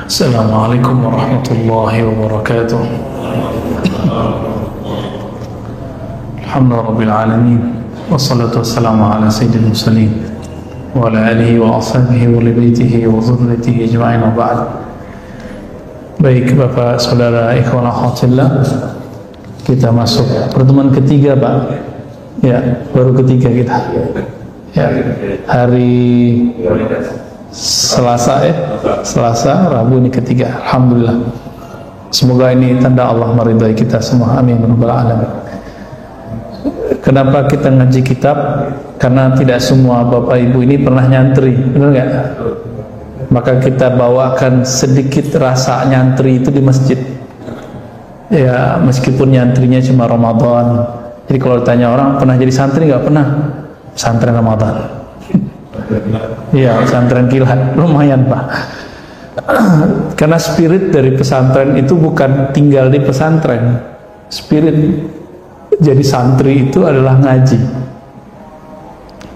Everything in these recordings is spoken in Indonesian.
Assalamualaikum warahmatullahi wabarakatuh. Alhamdulillahirabbil alamin wassalatu wassalamu ala sayyidil mursalin wa ala alihi wa ashabihi wa li baitihi wa dzurriyyatihi ajma'in wa ba'd. Baik Bapak Saudara ikhwan akhwatillah, kita masuk pertemuan ketiga Pak. Ya, baru ketiga kita. Ya, hari Selasa Selasa, Rabu ini ketiga. Alhamdulillah. Semoga ini tanda Allah meridai kita semua. Amin ya rabbal alamin. Kenapa kita ngaji kitab? Karena tidak semua Bapak Ibu ini pernah nyantri, benar nggak? Maka kita bawakan sedikit rasa nyantri itu di masjid. Ya, meskipun nyantrinya cuma Ramadan. Jadi kalau ditanya orang pernah jadi santri nggak? Pernah. Pesantren Ramadan. Iya, pesantren kilat, lumayan Pak. Karena spirit dari pesantren itu bukan tinggal di pesantren. Spirit jadi santri itu adalah ngaji.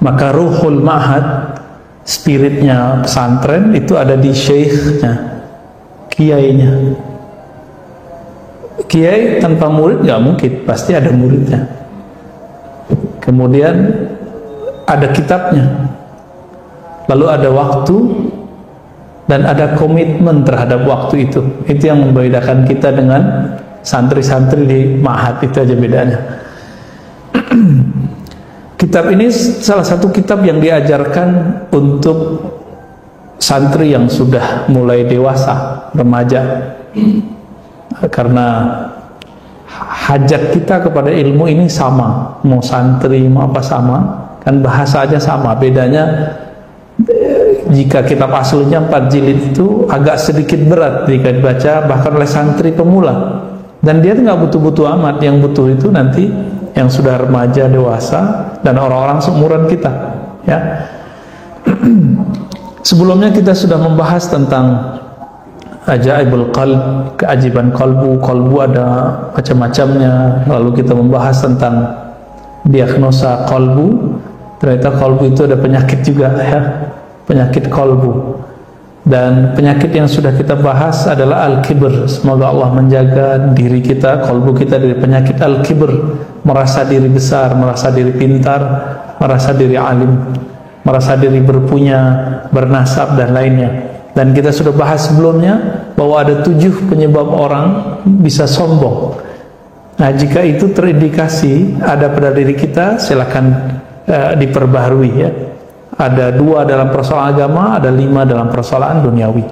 Maka ruhul ma'had, spiritnya pesantren itu ada di syekhnya, kiainya. Kiai tanpa murid nggak mungkin, pasti ada muridnya. Kemudian ada kitabnya, lalu ada waktu dan ada komitmen terhadap waktu itu. Itu yang membedakan kita dengan santri-santri di ma'had, itu aja bedanya. Kitab ini salah satu kitab yang diajarkan untuk santri yang sudah mulai dewasa, remaja. Karena hajat kita kepada ilmu ini sama, mau santri mau apa sama, kan bahasa aja sama. Bedanya jika kitab aslinya 4 jilid itu agak sedikit berat jika dibaca bahkan oleh santri pemula, dan dia nggak butuh-butuh amat. Yang butuh itu nanti yang sudah remaja, dewasa, dan orang-orang seumuran kita, ya. Sebelumnya kita sudah membahas tentang ajaibul qalb, keajaiban kalbu. Kalbu ada macam-macamnya. Lalu kita membahas tentang diagnosa kalbu. Ternyata kalbu itu ada penyakit juga, ya, penyakit kalbu. Dan penyakit yang sudah kita bahas adalah al-kibr. Semoga Allah menjaga diri kita, kalbu kita, dari penyakit al-kibr, merasa diri besar, merasa diri pintar, merasa diri alim, merasa diri berpunya, bernasab, dan lainnya. Dan kita sudah bahas sebelumnya bahwa ada 7 penyebab orang bisa sombong. Nah, jika itu terindikasi ada pada diri kita, silakan diperbaharui, ya. Ada 2 dalam persoalan agama, ada 5 dalam persoalan duniawi.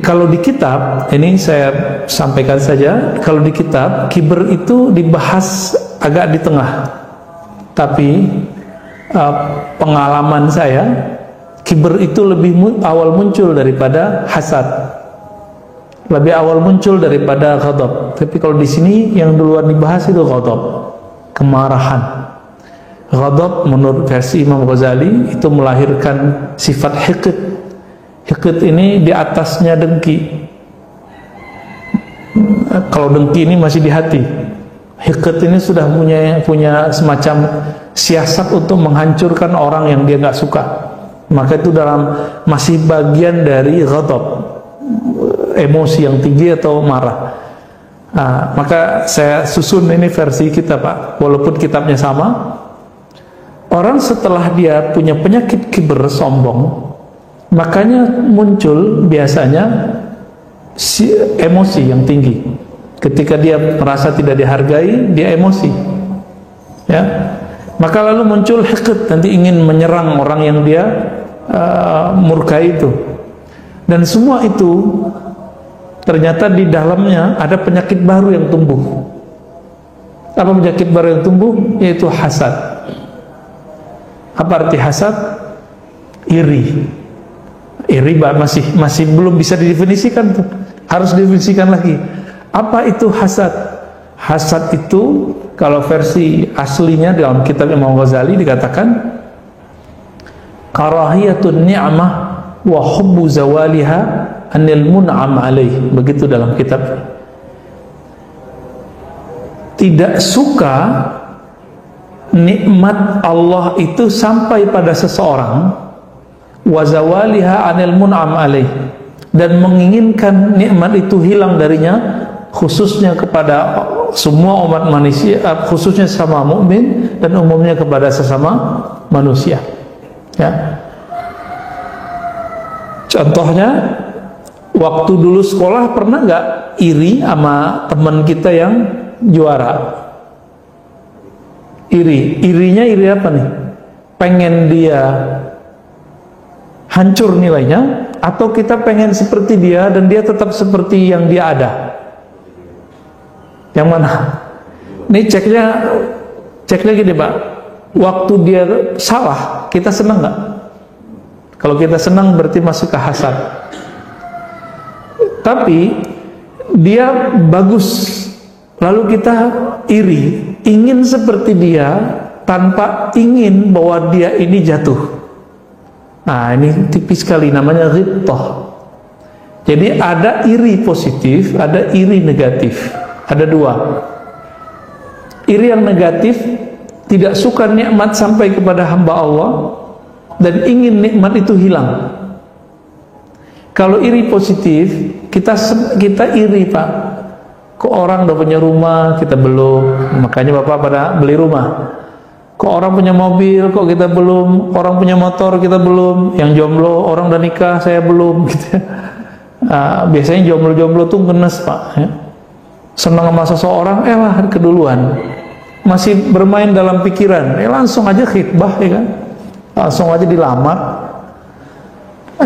Kalau di kitab, ini saya sampaikan saja, kalau di kitab, kibr itu dibahas agak di tengah. Tapi pengalaman saya, kibr itu lebih awal muncul daripada hasad, lebih awal muncul daripada ghadab. Tapi kalau di sini yang duluan dibahas itu ghadab, kemarahan. Ghadab menurut versi Imam Ghazali itu melahirkan sifat hiqid. Hiqid ini di atasnya dengki. Kalau dengki ini masih di hati, hiqid ini sudah punya semacam siasat untuk menghancurkan orang yang dia nggak suka. Maka itu masih bagian dari ghadab, emosi yang tinggi atau marah. Nah, maka saya susun ini versi kita Pak, walaupun kitabnya sama. Orang setelah dia punya penyakit kibr, sombong, makanya muncul biasanya emosi yang tinggi. Ketika dia merasa tidak dihargai, dia emosi, ya. Maka lalu muncul hiqd, nanti ingin menyerang orang yang dia murkai itu. Dan semua itu ternyata di dalamnya ada penyakit baru yang tumbuh. Apa penyakit baru yang tumbuh? Yaitu hasad. Apa arti hasad? Iri. Iri masih belum bisa didefinisikan tuh. Harus didefinisikan lagi. Apa itu hasad? Hasad itu kalau versi aslinya dalam kitab Imam Ghazali dikatakan karahiyatun ni'mah wa hubbu zawaliha anil mun'am alaih. Begitu dalam kitab. Tidak suka nikmat Allah itu sampai pada seseorang, wa zawaliha anil mun'am alaih, dan menginginkan nikmat itu hilang darinya, khususnya kepada semua umat manusia, khususnya sama mukmin dan umumnya kepada sesama manusia. Ya. Contohnya, waktu dulu sekolah pernah nggak iri sama teman kita yang juara? Irinya iri apa nih? Pengen dia hancur nilainya, atau kita pengen seperti dia dan dia tetap seperti yang dia ada? Yang mana? Ini ceknya gini Pak, waktu dia salah kita senang nggak? Kalau kita senang berarti masuk ke hasad. Tapi dia bagus, lalu kita iri, ingin seperti dia tanpa ingin bahwa dia ini jatuh. Nah, ini tipis sekali, namanya ghibthah. Jadi ada iri positif, ada iri negatif. Ada dua. Iri yang negatif, tidak suka nikmat sampai kepada hamba Allah dan ingin nikmat itu hilang. Kalau iri positif, kita iri Pak. Kok orang udah punya rumah, kita belum. Makanya Bapak pada beli rumah. Kok orang punya mobil, kok kita belum. Orang punya motor, kita belum. Yang jomblo, orang udah nikah, saya belum. Gitu. Biasanya jomblo-jomblo tuh ngenes Pak. Ya. Senang sama seseorang, lah keduluan. Masih bermain dalam pikiran, langsung aja khitbah, ya kan? Langsung aja dilamar.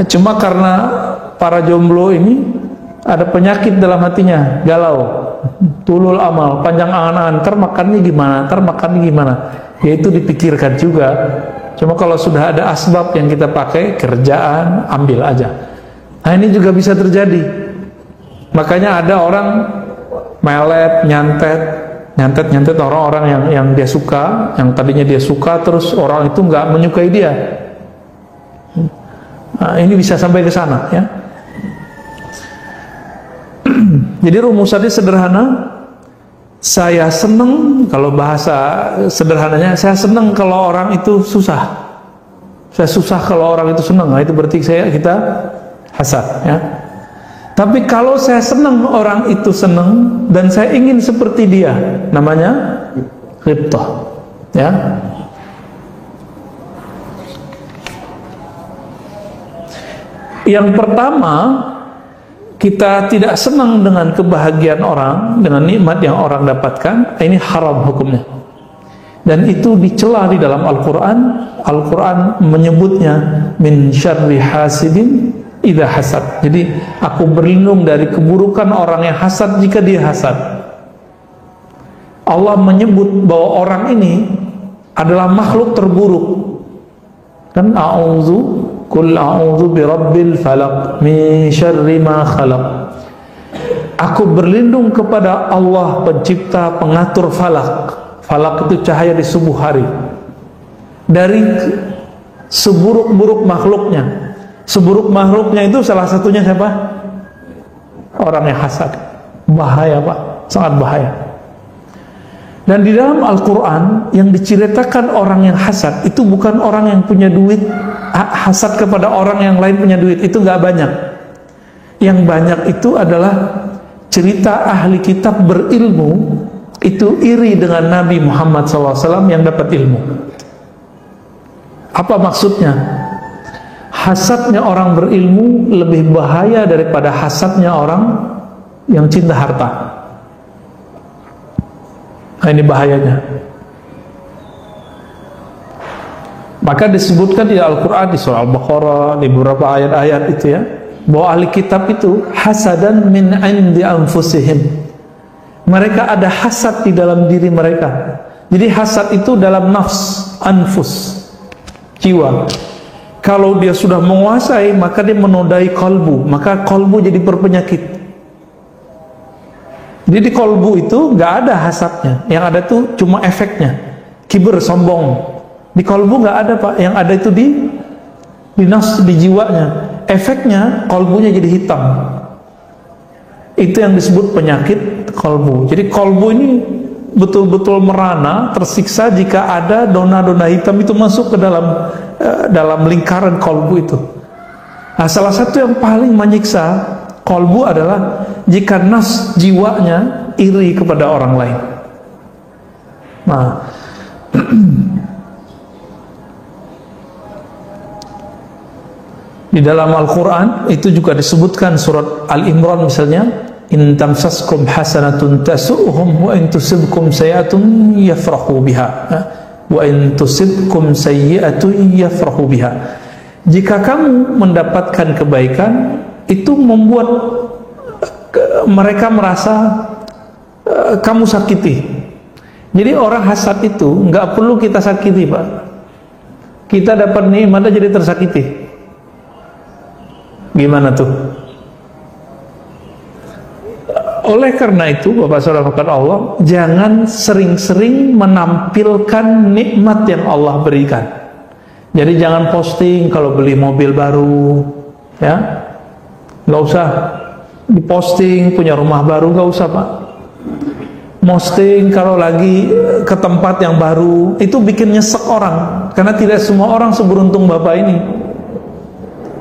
Cuma karena para jomblo ini ada penyakit dalam hatinya, galau, tulul amal, panjang angan-angan, ntar makannya gimana, ya itu dipikirkan juga. Cuma kalau sudah ada asbab yang kita pakai, kerjaan, ambil aja. Nah ini juga bisa terjadi. Makanya ada orang melet, nyantet orang-orang yang dia suka, yang tadinya dia suka, terus orang itu nggak menyukai dia. Nah, ini bisa sampai ke sana, ya. Jadi rumusannya sederhana. Saya senang, kalau bahasa sederhananya, saya senang kalau orang itu susah. Saya susah kalau orang itu senang. Nah, itu berarti kita hasad, ya. Tapi kalau saya senang orang itu senang dan saya ingin seperti dia, namanya ghibthah, ya. Yang pertama, kita tidak senang dengan kebahagiaan orang, dengan nikmat yang orang dapatkan, ini haram hukumnya. Dan itu dicela di dalam Al-Quran. Al-Quran menyebutnya min syarri hasidin idza hasad. Jadi aku berlindung dari keburukan orang yang hasad jika dia hasad. Allah menyebut bahwa orang ini adalah makhluk terburuk. Kan Qul a'udzu birabbil falaq min syarri ma khalaq. Aku berlindung kepada Allah pencipta pengatur falak. Falak itu cahaya di subuh hari. Dari seburuk-buruk makhluknya. Seburuk makhluknya itu salah satunya siapa? Orang yang hasad. Bahaya Pak, sangat bahaya. Dan di dalam Al-Quran yang diceritakan orang yang hasad itu bukan orang yang punya duit. Hasad kepada orang yang lain punya duit itu nggak banyak. Yang banyak itu adalah cerita ahli kitab berilmu itu iri dengan Nabi Muhammad SAW yang dapat ilmu. Apa maksudnya? Hasadnya orang berilmu lebih bahaya daripada hasadnya orang yang cinta harta. Nah, ini bahayanya. Maka disebutkan di Al-Quran, di surah Al-Baqarah, di beberapa ayat-ayat itu ya, bahwa ahli kitab itu hasadan min indi anfusihim. Mereka ada hasad di dalam diri mereka. Jadi hasad itu dalam nafs, anfus, jiwa. Kalau dia sudah menguasai, maka dia menodai kolbu, maka kolbu jadi berpenyakit. Jadi di kolbu itu nggak ada hasadnya, yang ada tuh cuma efeknya, kiber, sombong. Di kolbu nggak ada Pak, yang ada itu di nafs, di jiwanya. Efeknya kolbunya jadi hitam. Itu yang disebut penyakit kolbu. Jadi kolbu ini betul-betul merana, tersiksa jika ada dona-dona hitam itu masuk ke dalam lingkaran kolbu itu. Nah, salah satu yang paling menyiksa kolbu adalah jika nas jiwanya iri kepada orang lain. Nah, di dalam Al-Quran itu juga disebutkan, surat Al-Imran misalnya, in tamsaskum hasanatun tasu'hum wa in tusibkum sayi'atun yafrahu biha wa in tusibkum sayyi'atun yafrahu biha. Jika kamu mendapatkan kebaikan, itu membuat mereka merasa kamu sakiti. Jadi orang hasad itu nggak perlu kita sakiti, Pak. Kita dapat nikmat jadi tersakiti. Gimana tuh? Oleh karena itu, Bapak Saudara Allah, jangan sering-sering menampilkan nikmat yang Allah berikan. Jadi jangan posting kalau beli mobil baru, ya, nggak usah diposting punya rumah baru, nggak usah, Pak. Posting kalau lagi ke tempat yang baru, itu bikin nyesek orang, karena tidak semua orang seberuntung Bapak ini.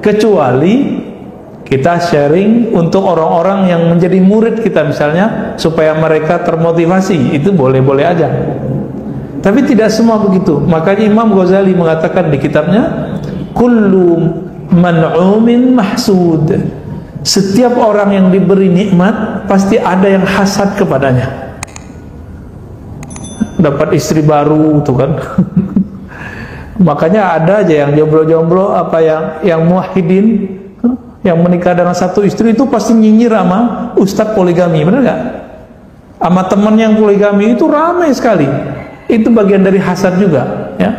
Kecuali kita sharing untuk orang-orang yang menjadi murid kita misalnya, supaya mereka termotivasi, itu boleh-boleh aja. Tapi tidak semua begitu. Makanya Imam Ghazali mengatakan di kitabnya, kullu man'umin mahsud. Setiap orang yang diberi nikmat pasti ada yang hasad kepadanya. Dapat istri baru tuh kan. Makanya ada aja yang jomblo-jomblo, apa yang muwahhidin, yang menikah dengan satu istri itu pasti nyinyir sama ustadz poligami, benar nggak? Sama temen yang poligami itu ramai sekali. Itu bagian dari hasad juga, ya.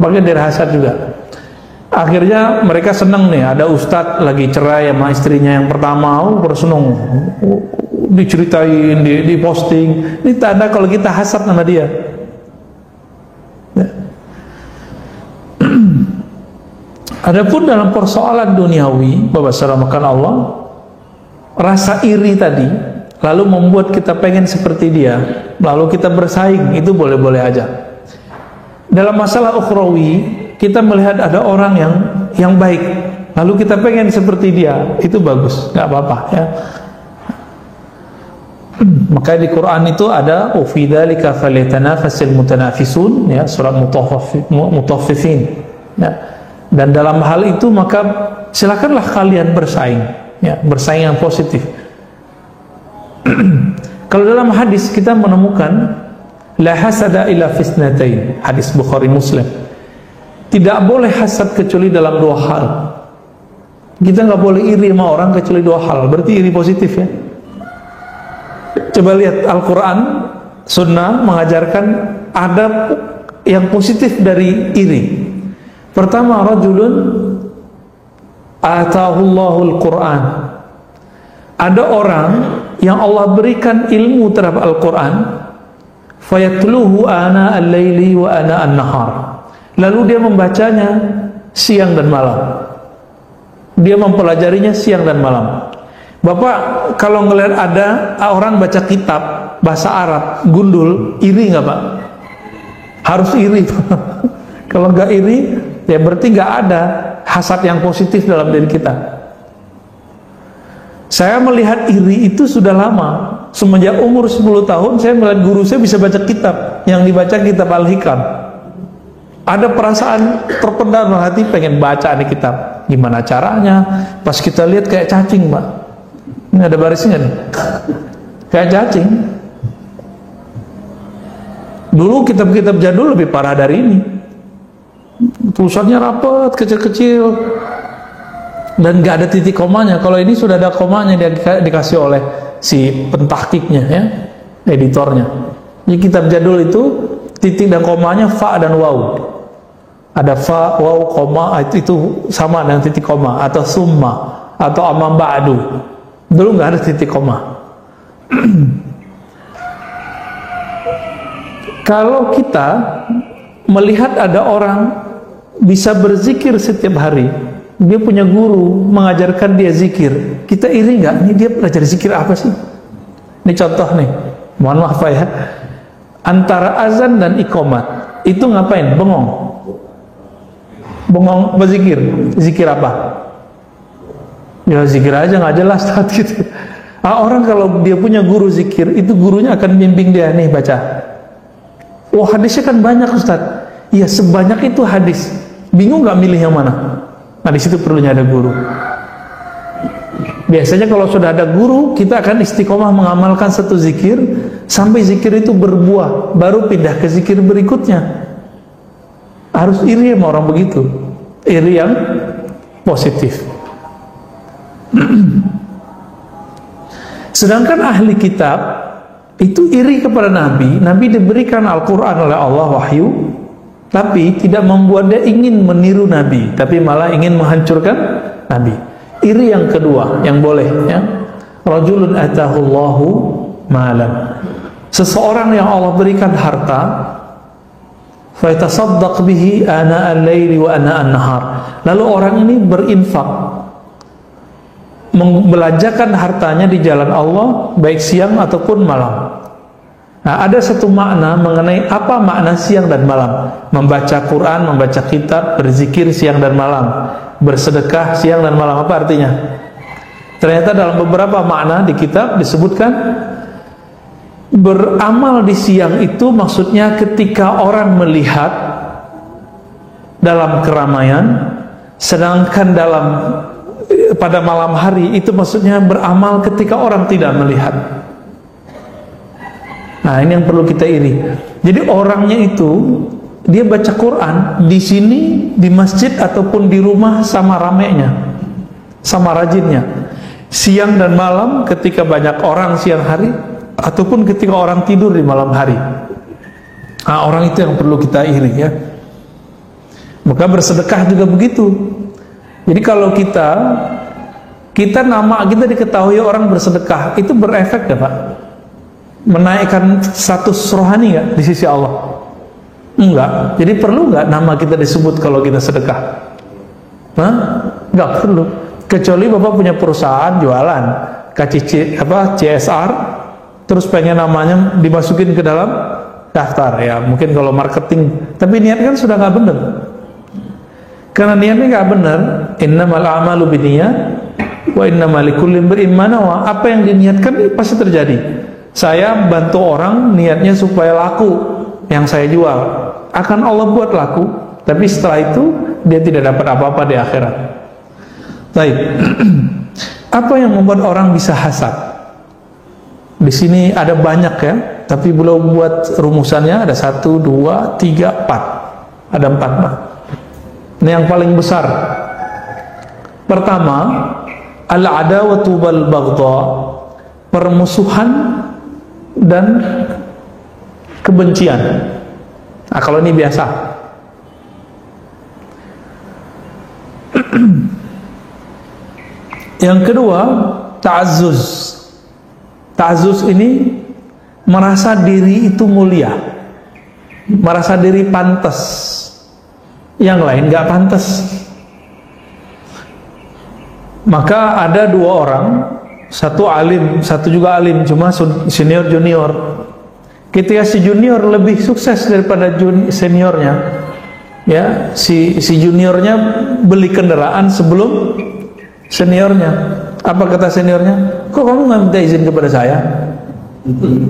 Bagian dari hasad juga. Akhirnya mereka senang nih, ada ustadz lagi cerai sama istrinya yang pertama, bersenang, diceritain, diposting. Ini tanda kalau kita hasad sama dia. Ya. Adapun dalam persoalan duniawi, Bapak Saudara makan Allah, rasa iri tadi lalu membuat kita pengen seperti dia, lalu kita bersaing, itu boleh-boleh aja. Dalam masalah ukhrawi, kita melihat ada orang yang baik, lalu kita pengen seperti dia, itu bagus, nggak apa-apa, ya. Makanya di Quran itu ada fi dzalika falyatanafasil mutanafisun, ya, surat Mutaffifin, ya. Dan dalam hal itu maka silakanlah kalian bersaing, ya, bersaing yang positif. Kalau dalam hadis kita menemukan la hasada illa fisnatain, hadis Bukhari Muslim, tidak boleh hasad kecuali dalam dua hal. Kita nggak boleh iri sama orang kecuali dua hal, berarti iri positif, ya. Coba lihat Al-Quran, Sunnah mengajarkan adab yang positif dari iri. Pertama, rajulun atahullahu al-Quran. Ada orang yang Allah berikan ilmu terhadap Al-Quran, fayatluhu ana al-laili wa ana an-nahar. Lalu dia membacanya siang dan malam. Dia mempelajarinya siang dan malam. Bapak kalau ngelihat ada orang baca kitab bahasa Arab gundul, iri nggak Pak? Harus iri. Kalau nggak iri, ya berarti nggak ada hasad yang positif dalam diri kita. Saya melihat iri itu sudah lama. Semenjak umur 10 tahun saya melihat guru saya bisa baca kitab, yang dibaca kitab Al-Hikam. Ada perasaan terpendam dalam hati, pengen baca nih kitab. Gimana caranya? Pas kita lihat kayak cacing, Pak. Ini ada barisnya nih. Kayak cacing. Dulu kitab-kitab jadul lebih parah dari ini. Tulisannya rapat, kecil-kecil, dan nggak ada titik komanya. Kalau ini sudah ada komanya, dia dikasih oleh si pentahkiknya, ya, editornya. Di kitab jadul itu titik dan komanya fa dan waw. Ada fa, waw, koma, itu sama dengan titik koma, atau summa, atau amma ba'du. Dulu nggak ada titik koma. Kalau kita melihat ada orang bisa berzikir setiap hari, dia punya guru mengajarkan dia zikir, kita iri nggak? Ini dia belajar zikir apa sih? Ini contoh nih, mohon maaf ya. antara azan dan iqamat itu ngapain? Bengong berzikir. Zikir apa? Ya zikir aja nggak jelas gitu. Orang kalau dia punya guru zikir, itu gurunya akan bimbing dia, nih baca. Oh hadisnya kan banyak Ustaz. Iya sebanyak itu hadis. Bingung nggak milih yang mana? Nah di situ perlunya ada guru. Biasanya kalau sudah ada guru, kita akan istiqomah mengamalkan satu zikir sampai zikir itu berbuah, baru pindah ke zikir berikutnya. Harus iri sama orang begitu, iri yang positif. Sedangkan ahli kitab itu iri kepada Nabi. Nabi diberikan Al-Quran oleh Allah wahyu, tapi tidak membuat dia ingin meniru Nabi, tapi malah ingin menghancurkan Nabi. Iri yang kedua yang boleh, ya. Rajulun atahullahu malan. Seseorang yang Allah berikan harta, fa yatasaddaq bihi ana al-laili wa ana an-nahar. Lalu orang ini berinfak, membelanjakan hartanya di jalan Allah baik siang ataupun malam. Nah, ada satu makna mengenai apa makna siang dan malam. Membaca Quran, membaca kitab, berzikir siang dan malam, bersedekah siang dan malam. Apa artinya? Ternyata dalam beberapa makna di kitab disebutkan beramal di siang itu maksudnya ketika orang melihat dalam keramaian, sedangkan pada malam hari itu maksudnya beramal ketika orang tidak melihat. Nah ini yang perlu kita iri. Jadi orangnya itu dia baca Quran di sini, di masjid ataupun di rumah sama ramenya, sama rajinnya. Siang dan malam ketika banyak orang siang hari, ataupun ketika orang tidur di malam hari. Nah orang itu yang perlu kita iri, ya. Maka bersedekah juga begitu. Jadi kalau kita nama kita diketahui orang bersedekah, itu berefek ya Pak? Menaikkan status rohani nggak di sisi Allah? Enggak. Jadi perlu nggak nama kita disebut kalau kita sedekah? Hah? Nggak perlu. Kecuali Bapak punya perusahaan jualan CSR, terus pengen namanya dimasukin ke dalam daftar, ya mungkin kalau marketing. Tapi niat kan sudah nggak benar. Karena niatnya nggak benar, innamal a'malu binniyat wa innamal likulli imri'in ma nawa. Apa yang diniatkan pasti terjadi. Saya bantu orang niatnya supaya laku yang saya jual, akan Allah buat laku, tapi setelah itu dia tidak dapat apa-apa di akhirat. Baik. Apa yang membuat orang bisa hasad? Di sini ada banyak ya, tapi belum buat rumusannya. Ada 1, 2, 3, 4. Ada 4 Pak. Ini yang paling besar. Pertama, al-adawatu wal baghdha, permusuhan dan kebencian. Nah, kalau ini biasa. Yang kedua, ta'azzuz. Ta'azzuz ini merasa diri itu mulia, merasa diri pantas, yang lain nggak pantas. Maka ada 2 orang, satu alim, satu juga alim, cuma senior junior. Ketika si junior lebih sukses daripada seniornya, ya si juniornya beli kendaraan sebelum seniornya. Apa kata seniornya? Kok kamu nggak minta izin kepada saya?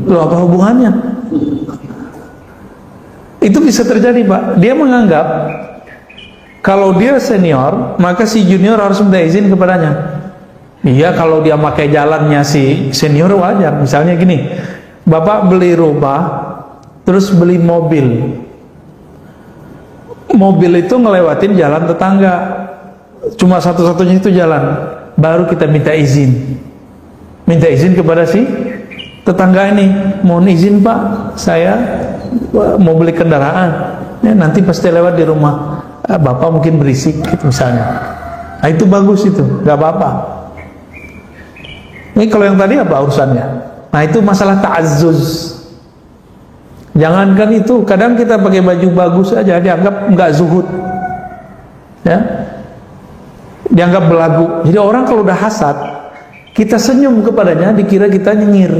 Loh, apa hubungannya? Itu bisa terjadi Pak. Dia menganggap kalau dia senior, maka si junior harus minta izin kepadanya. Iya, kalau dia pakai jalannya si senior wajar. Misalnya gini, Bapak beli rumah, terus beli mobil. Mobil itu ngelewatin jalan tetangga, cuma satu-satunya itu jalan. Baru kita minta izin. Minta izin kepada si tetangga ini. Mohon izin Pak, saya mau beli kendaraan. Ya, nanti pasti lewat di rumah Bapak mungkin berisik gitu misalnya. Nah itu bagus, itu gak apa-apa. Ini kalau yang tadi apa urusannya? Nah itu masalah ta'azzuz. Jangankan itu, kadang kita pakai baju bagus aja dianggap nggak zuhud, ya, dianggap belagu. Jadi orang kalau udah hasad, kita senyum kepadanya dikira kita nyengir.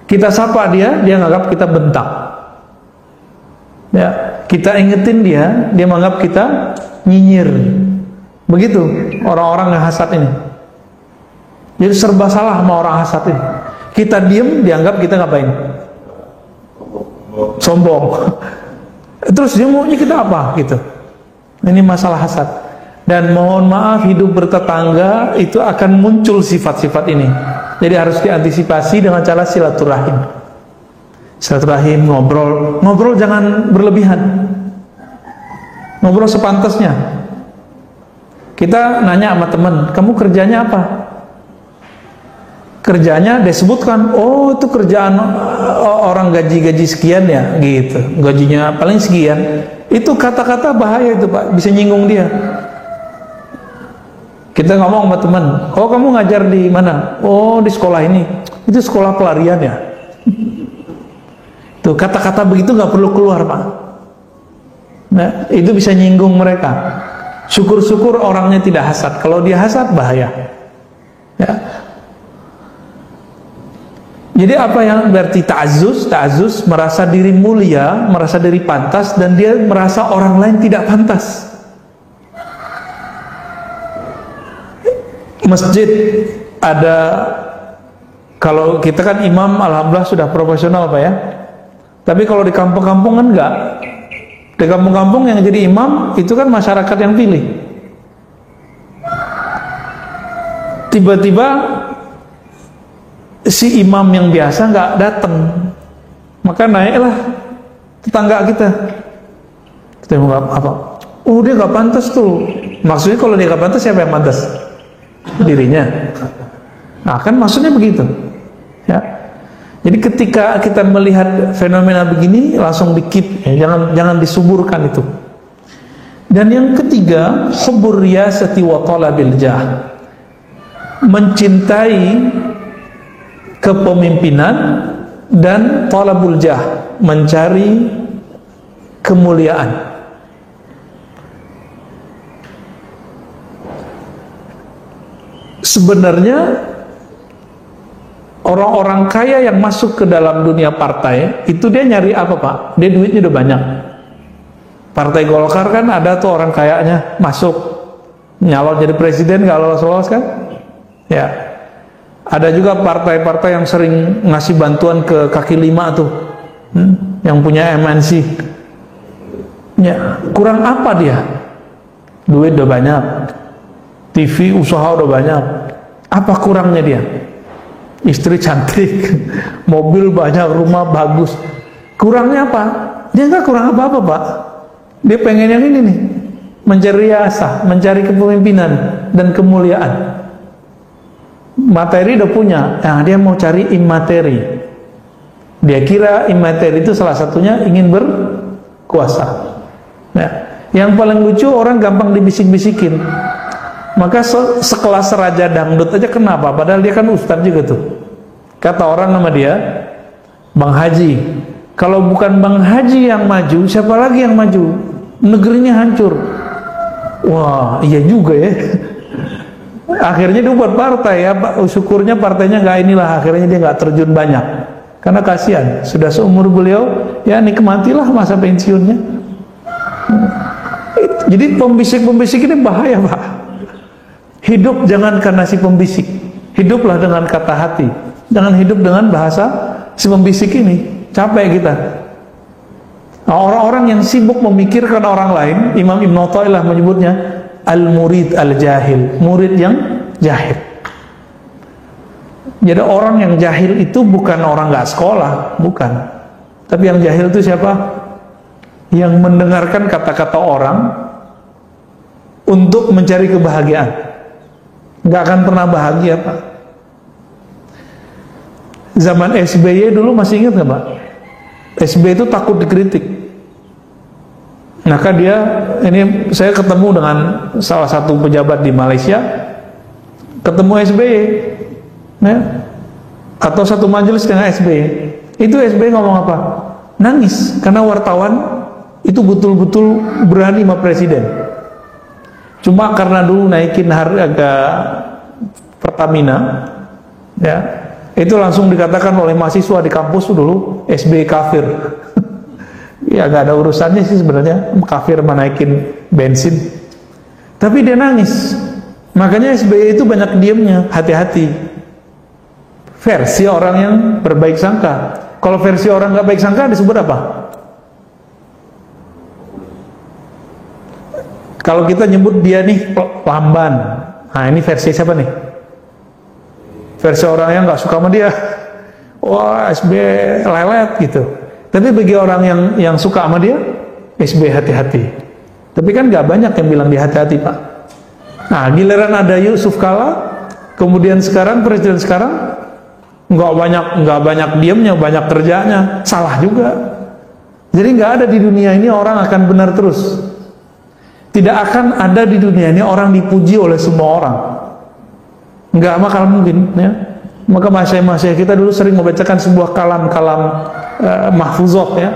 Kita sapa dia, dia nganggap kita bentak. Ya, kita ingetin dia, dia menganggap kita nyinyir. Begitu orang-orang yang hasad ini. Jadi serba salah sama orang hasad ini. Kita diem, dianggap kita ngapain? Sombong. Terus dia maunya kita apa? Gitu. Ini masalah hasad. Dan mohon maaf, hidup bertetangga itu akan muncul sifat-sifat ini. Jadi harus diantisipasi dengan cara silaturahim. Silaturahim, ngobrol jangan berlebihan. Ngobrol sepantasnya. Kita nanya sama teman, kamu kerjanya apa? Kerjanya disebutkan, oh itu kerjaan orang gaji sekian ya, gitu. Gajinya paling sekian. Itu kata-kata bahaya itu Pak, bisa nyinggung dia. Kita ngomong sama teman, oh kamu ngajar di mana? Oh di sekolah ini. Itu sekolah pelarian ya. Tuh kata-kata begitu nggak perlu keluar Pak. Nah, itu bisa nyinggung mereka. Syukur-syukur orangnya tidak hasad. Kalau dia hasad bahaya. Ya. Jadi apa yang berarti ta'azzuz merasa diri mulia, merasa diri pantas, dan dia merasa orang lain tidak pantas. Masjid ada, kalau kita kan imam alhamdulillah sudah profesional Pak ya. Tapi kalau di kampung-kampung kan enggak. Di kampung-kampung yang jadi imam itu kan masyarakat yang pilih. Tiba-tiba si imam yang biasa nggak datang, maka naiklah tetangga kita. Kita mau apa? Oh dia nggak pantas tuh. Maksudnya kalau dia nggak pantas siapa yang pantas? Dirinya. Nah kan maksudnya begitu. Ya. Jadi ketika kita melihat fenomena begini langsung di-keep, ya, jangan disuburkan itu. Dan yang ketiga, hubbur riyasati wa talabil jah. Mencintai kepemimpinan dan talabul jah, mencari kemuliaan. Sebenarnya orang-orang kaya yang masuk ke dalam dunia partai itu dia nyari apa Pak? Dia duitnya udah banyak. Partai Golkar kan ada tuh orang kayanya masuk nyalon jadi presiden nggak lolos-lolos kan? Ya. Ada juga partai-partai yang sering ngasih bantuan ke kaki lima tuh, yang punya MNC. Ya, kurang apa dia? Duit udah banyak, TV usaha udah banyak. Apa kurangnya dia? Istri cantik, mobil banyak, rumah bagus. Kurangnya apa? Dia nggak kurang apa-apa Pak. Dia pengen yang ini nih, mencari riasah, mencari kepemimpinan dan kemuliaan. Materi udah punya, nah dia mau cari imateri. Dia kira imateri itu salah satunya ingin berkuasa. Nah, yang paling lucu orang gampang dibisik-bisikin. Maka sekelas raja dangdut aja kenapa? Padahal dia kan ustadz juga tuh. Kata orang nama dia, Bang Haji. Kalau bukan Bang Haji yang maju, siapa lagi yang maju? Negerinya hancur. Wah, iya juga ya. Akhirnya dia buat partai ya, syukurnya partainya nggak inilah, akhirnya dia nggak terjun banyak. Karena kasihan, sudah seumur beliau, ya nikmatilah masa pensiunnya. Jadi pembisik-pembisik ini bahaya Pak. Hidup jangan karena si pembisik, hiduplah dengan kata hati. Jangan hidup dengan bahasa si pembisik ini, capek kita. Nah, orang-orang yang sibuk memikirkan orang lain, Imam Ibn Athaillah menyebutnya al-murid al-jahil, murid yang jahil. Jadi orang yang jahil itu bukan orang nggak sekolah, bukan. Tapi yang jahil itu siapa? Yang mendengarkan kata-kata orang untuk mencari kebahagiaan. Nggak akan pernah bahagia Pak. Zaman SBY dulu masih ingat nggak Pak? SBY itu takut dikritik. Maka dia, ini saya ketemu dengan salah satu pejabat di Malaysia, ketemu SBY, ya, atau satu majelis dengan SBY. Itu SBY ngomong apa? Nangis karena wartawan itu betul-betul berani sama presiden. Cuma karena dulu naikin harga Pertamina, ya, Itu langsung dikatakan oleh mahasiswa di kampus dulu, SBY kafir. Ya gak ada urusannya sih sebenarnya, kafir menaikin bensin. Tapi dia nangis. Makanya SBY itu banyak diamnya, hati-hati. Versi orang yang berbaik sangka. Kalau versi orang gak baik sangka disebut apa? Kalau kita nyebut dia nih lamban. Nah ini versi siapa nih? Versi orang yang gak suka sama dia. Wah SBY lelet gitu. Tapi bagi orang yang suka sama dia, SBY hati-hati. Tapi kan gak banyak yang bilang dia hati-hati Pak. Nah giliran ada Yusuf Kala, kemudian sekarang presiden sekarang nggak banyak diamnya, banyak kerjanya, salah juga. Jadi nggak ada di dunia ini orang akan benar terus. Tidak akan ada di dunia ini orang dipuji oleh semua orang. Nggak bakal mungkin. Ya. Maka masyayikh kita dulu sering membacakan sebuah kalam-kalam mahfuzah, ya,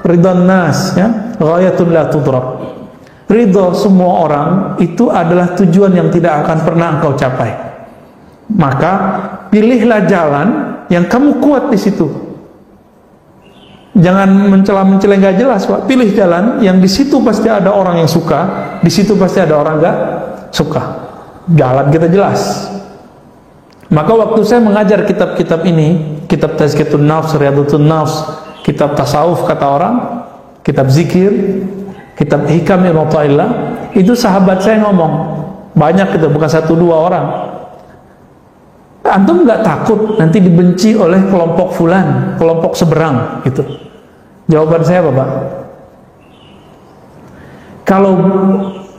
ridwan nas, ya, ghayatun la tudrak. Ridho semua orang itu adalah tujuan yang tidak akan pernah engkau capai. Maka pilihlah jalan yang kamu kuat di situ. Jangan mencela-mencela nggak jelas, Pak. Pilih jalan yang di situ pasti ada orang yang suka, di situ pasti ada orang nggak suka. Jalan kita jelas. Maka waktu saya mengajar kitab-kitab ini, kitab Tazkiyatun Nafs, Riyadhutun Nafs, kitab tasawuf kata orang, kitab zikir, kitab Hikam Ibnu Athaillah, itu sahabat saya ngomong, banyak itu, bukan 1-2 orang. Antum nggak takut nanti dibenci oleh kelompok fulan, kelompok seberang gitu? Jawaban saya apa, Pak? Kalau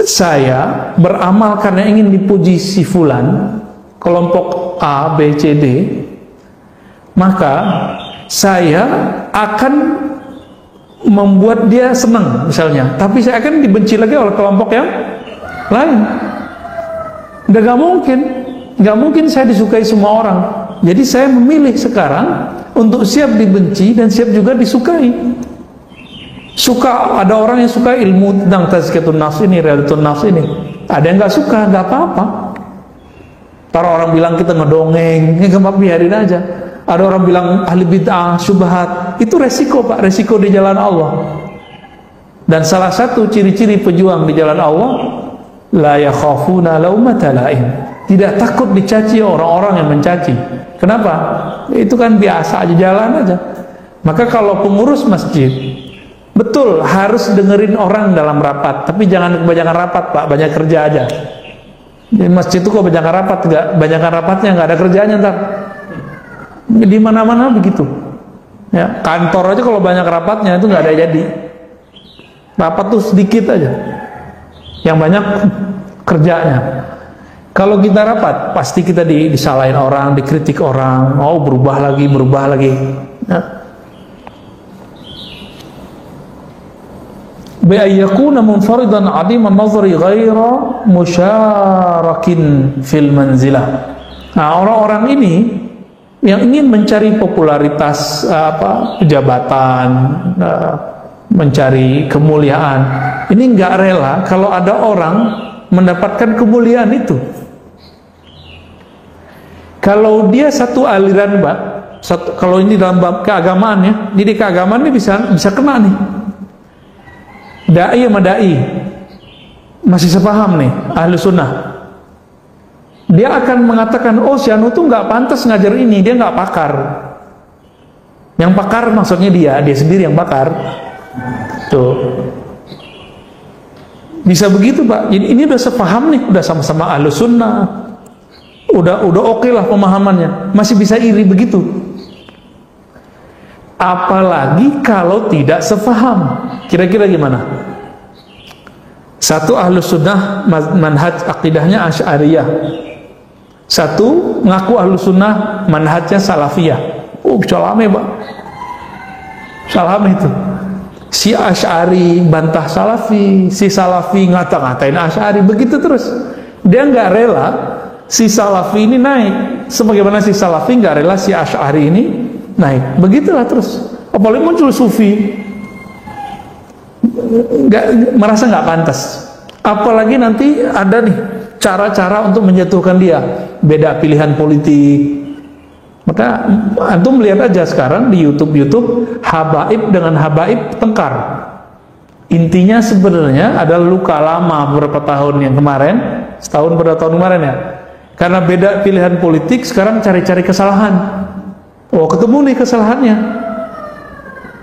saya beramal karena ingin dipuji si fulan, kelompok A, B, C, D, maka saya akan membuat dia senang misalnya, tapi saya akan dibenci lagi oleh kelompok yang lain. Udah nggak mungkin saya disukai semua orang. Jadi saya memilih sekarang untuk siap dibenci dan siap juga disukai. Suka, ada orang yang suka ilmu tentang Tazkiyatun Nafs ini, Riyadhutun Nafs ini, ada yang nggak suka, nggak apa-apa. Para orang bilang kita ngedongeng, ya gampang, biarin aja. Ada orang bilang ahli bid'ah, syubhat, itu resiko, Pak, resiko di jalan Allah. Dan salah satu ciri-ciri pejuang di jalan Allah, la yakhafuna laumata laim, tidak takut dicaci orang-orang yang mencaci. Kenapa? Itu kan biasa aja, jalan aja. Maka kalau pengurus masjid, betul harus dengerin orang dalam rapat, tapi jangan kebanyakan rapat, Pak, banyak kerja aja. Di masjid itu kok banyak rapat, nggak banyakan rapatnya, nggak ada kerjanya ntar. Di mana-mana begitu. Ya, kantor aja kalau banyak rapatnya itu nggak ada jadi. Rapat tuh sedikit aja, yang banyak kerjanya. Kalau kita rapat, pasti kita disalahin orang, dikritik orang, oh berubah lagi. Ya. Bi'ayyakuna munfaridan 'adiman nazari ghaira musyarakin fil manzilah. Nah, orang-orang ini yang ingin mencari popularitas, jabatan, mencari kemuliaan, ini nggak rela kalau ada orang mendapatkan kemuliaan itu. Kalau dia satu aliran, Mbak, kalau ini dalam bab keagamaan ya, jadi keagamaan ini bisa kena nih. Dai sama dai masih sepaham nih, ahli sunnah. Dia akan mengatakan, oh si anu tuh nggak pantas ngajar ini, dia nggak pakar. Yang pakar maksudnya dia sendiri yang pakar. Tuh. Bisa begitu, Pak. Jadi ini udah sepaham nih, udah sama-sama ahli sunnah. Udah oke lah pemahamannya. Masih bisa iri begitu. Apalagi kalau tidak sepaham. Kira-kira gimana? Satu ahlu sunnah manhaj akidahnya Asy'ariyah, satu ngaku ahlu sunnah manhajnya Salafiyah. Salame, Pak, salame itu. Si Asy'ari bantah Salafi, si Salafi ngata-ngatain Asy'ari, begitu terus. Dia nggak rela si Salafi ini naik, sebagaimana si Salafi nggak rela si Asy'ari ini naik. Begitulah terus. Apalagi muncul Sufi, merasa nggak pantas. Apalagi nanti ada nih cara-cara untuk menjatuhkan dia, beda pilihan politik, Maka antum lihat aja sekarang di YouTube habaib dengan habaib tengkar. Intinya sebenarnya adalah luka lama beberapa tahun yang kemarin, setahun berapa tahun kemarin ya. Karena beda pilihan politik, sekarang cari-cari kesalahan. Oh, ketemu nih kesalahannya.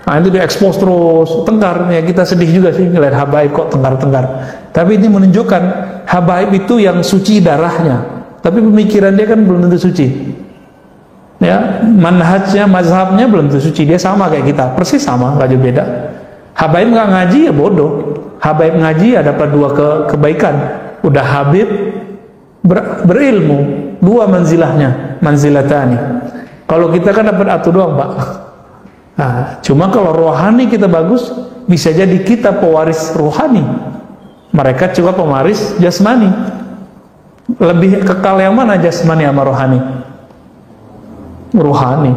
Nah, itu diekspos terus, tengkar. Ya, kita sedih juga sih ngeliat habaib kok tengkar-tengkar. Tapi ini menunjukkan habaib itu yang suci darahnya, tapi pemikiran dia kan belum tentu suci. Ya, manhajnya, mazhabnya belum tentu suci. Dia sama kayak kita, persis sama, nggak jauh beda. Habaib nggak ngaji ya bodoh. Habaib ngaji ya dapat dua kebaikan. Udah habib berilmu, dua manzilahnya, manzilatani. Kalau kita kan dapat satu doang, Pak. Nah, cuma kalau rohani kita bagus, bisa jadi kita pewaris rohani. Mereka cuma pewaris jasmani. Lebih kekal yang mana jasmani sama rohani? Rohani.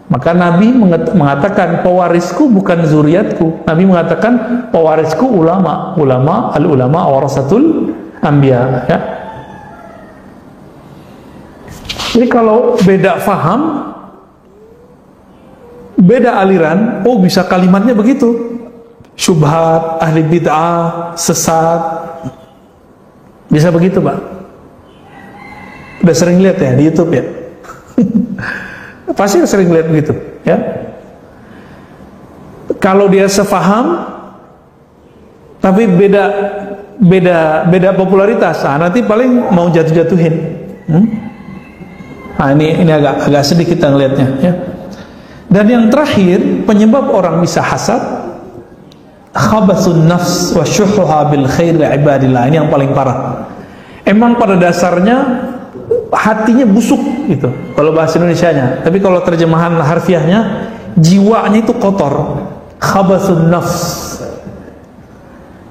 Maka Nabi mengatakan pewarisku bukan zuriatku. Nabi mengatakan pewarisku ulama. Al-ulama warasatul anbiya, ya. Jadi kalau beda faham, beda aliran, oh bisa kalimatnya begitu. Syubhat, ahli bid'ah, sesat. Bisa begitu, Pak. Udah sering lihat ya di YouTube ya? Pasti sering lihat begitu, ya. Kalau dia sefaham tapi beda popularitas, nah, nanti paling mau jatuh-jatuhin. Nah, ini agak sedih kita ngelihatnya, ya. Dan yang terakhir, penyebab orang bisa hasad, khabathun nafs wa syuhuha bil khair li ibadillah. Ini yang paling parah. Emang pada dasarnya hatinya busuk gitu, kalau bahasa Indonesianya. Tapi kalau terjemahan harfiahnya, jiwanya itu kotor. Khabathun nafs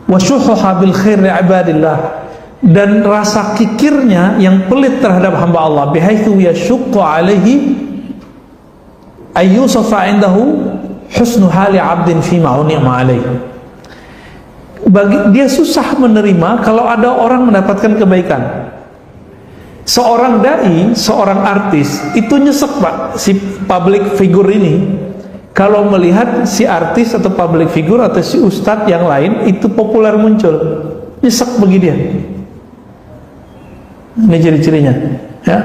wa syuhuha bil khair li ibadillah. Dan rasa kikirnya yang pelit terhadap hamba Allah, bihaitsu yashuqqu alaihi ayyusafa indahu husnu hali 'abdin fi ma'unima alaihi. Dia susah menerima kalau ada orang mendapatkan kebaikan. Seorang dai, seorang artis itu nyesek, Pak, si public figure ini kalau melihat si artis atau public figure atau si ustadz yang lain itu populer muncul, nyesek bagi dia. Ini ciri-cirinya, ya.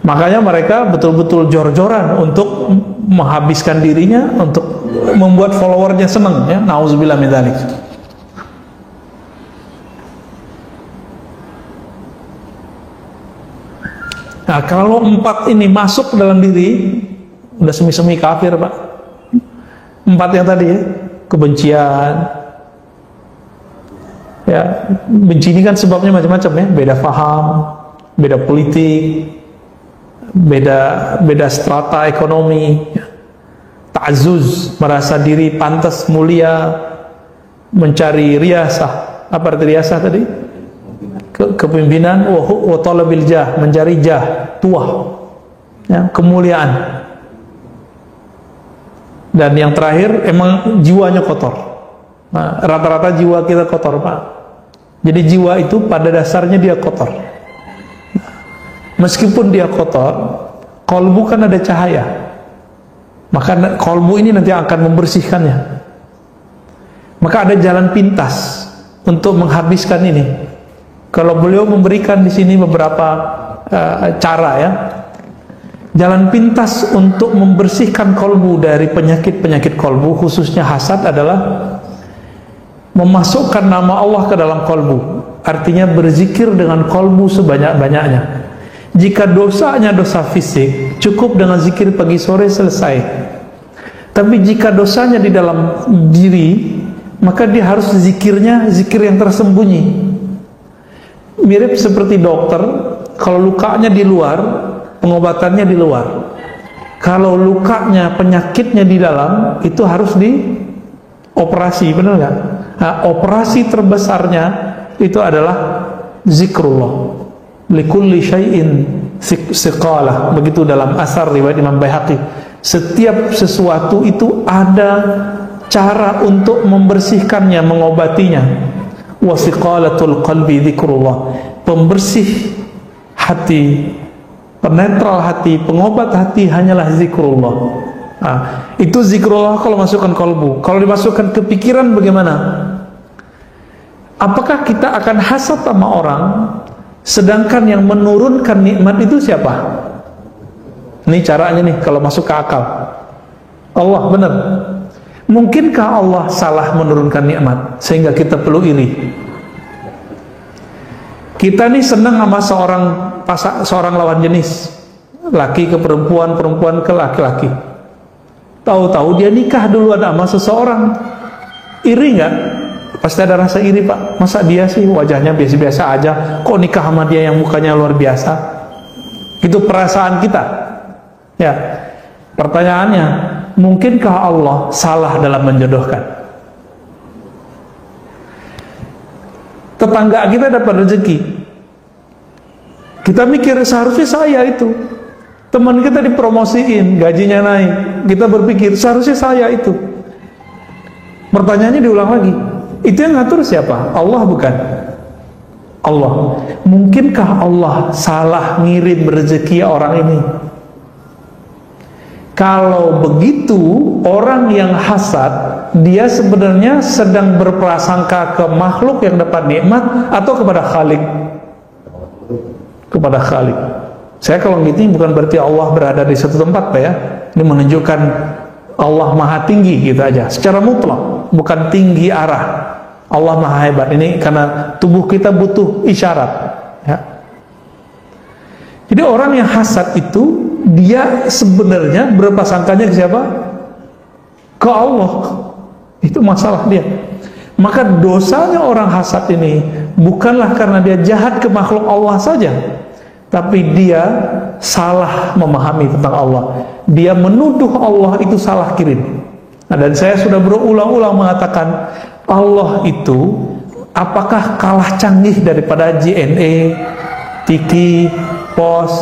Makanya mereka betul-betul jor-joran untuk menghabiskan dirinya, untuk membuat followernya senang, ya. Nauzubillah min dzalik. Nah, kalau empat ini masuk dalam diri, udah semi-semi kafir, Pak. Empat yang tadi, ya. Kebencian. Ya, benci ini kan sebabnya macam-macam, ya. Beda paham, beda politik, beda strata ekonomi, ya. Ta'azzuz, merasa diri pantas, mulia, mencari riasah. Apa arti riasah tadi? Kepemimpinan, wa talabil jah, mencari jah, tuah, ya, kemuliaan. Dan yang terakhir, emang jiwanya kotor. Nah, rata-rata jiwa kita kotor, Pak. Jadi jiwa itu pada dasarnya dia kotor. Meskipun dia kotor, kolbu kan ada cahaya. Maka kolbu ini nanti akan membersihkannya. Maka ada jalan pintas untuk menghabiskan ini. Kalau beliau memberikan di sini beberapa cara, ya. Jalan pintas untuk membersihkan kolbu dari penyakit-penyakit kolbu, khususnya hasad, adalah memasukkan nama Allah ke dalam kolbu. Artinya berzikir dengan kolbu sebanyak-banyaknya. Jika dosanya dosa fisik, cukup dengan zikir pagi sore selesai. Tapi jika dosanya di dalam diri, maka dia harus zikirnya zikir yang tersembunyi. Mirip seperti dokter, kalau lukanya di luar, pengobatannya di luar. Kalau lukanya, penyakitnya di dalam, itu harus dioperasi, benar nggak? Nah, operasi terbesarnya itu adalah zikrullah. Likulli syai'in siqalah. Begitu dalam asar riwayat Imam Baihaqi. Setiap sesuatu itu ada cara untuk membersihkannya, mengobatinya. Wasiqalatul qalbi dzikrullah. Pembersih hati penetral hati, pengobat hati hanyalah zikrullah. Nah, itu zikrullah kalau masukkan kolbu. Kalau dimasukkan ke pikiran bagaimana? Apakah kita akan hasad sama orang, sedangkan yang menurunkan nikmat itu siapa? Ini caranya nih kalau masuk ke akal. Allah, benar. Mungkinkah Allah salah menurunkan nikmat sehingga kita perlu iri? Kita nih senang sama seorang lawan jenis, laki ke perempuan, perempuan ke laki-laki. Tahu-tahu dia nikah duluan sama seseorang. Iri nggak? Pasti ada rasa iri, Pak. Masa dia sih wajahnya biasa-biasa aja, kok nikah sama dia yang mukanya luar biasa? Itu perasaan kita. Ya. Pertanyaannya, mungkinkah Allah salah dalam menjodohkan? Tetangga kita dapat rezeki, kita mikir seharusnya saya itu. Teman kita dipromosiin, gajinya naik, kita berpikir seharusnya saya itu. Pertanyaannya diulang lagi, itu yang ngatur siapa? Allah bukan? Allah. Mungkinkah Allah salah ngirim rezeki orang ini? Kalau begitu, orang yang hasad, dia sebenarnya sedang berprasangka ke makhluk yang dapat nikmat atau kepada Khalik? Kepada Khalik. Saya kalau gitu bukan berarti Allah berada di satu tempat, Pak ya. Ini menunjukkan Allah maha tinggi gitu aja, secara mutlak, bukan tinggi arah. Allah maha hebat. Ini karena tubuh kita butuh isyarat, ya. Jadi orang yang hasad itu, dia sebenarnya berprasangkanya ke siapa? Ke Allah. Itu masalah dia. Maka dosanya orang hasad ini bukanlah karena dia jahat ke makhluk Allah saja, tapi dia salah memahami tentang Allah. Dia menuduh Allah itu salah kirim. Nah, dan saya sudah berulang-ulang mengatakan, Allah itu apakah kalah canggih daripada JNE, Tiki, Pos?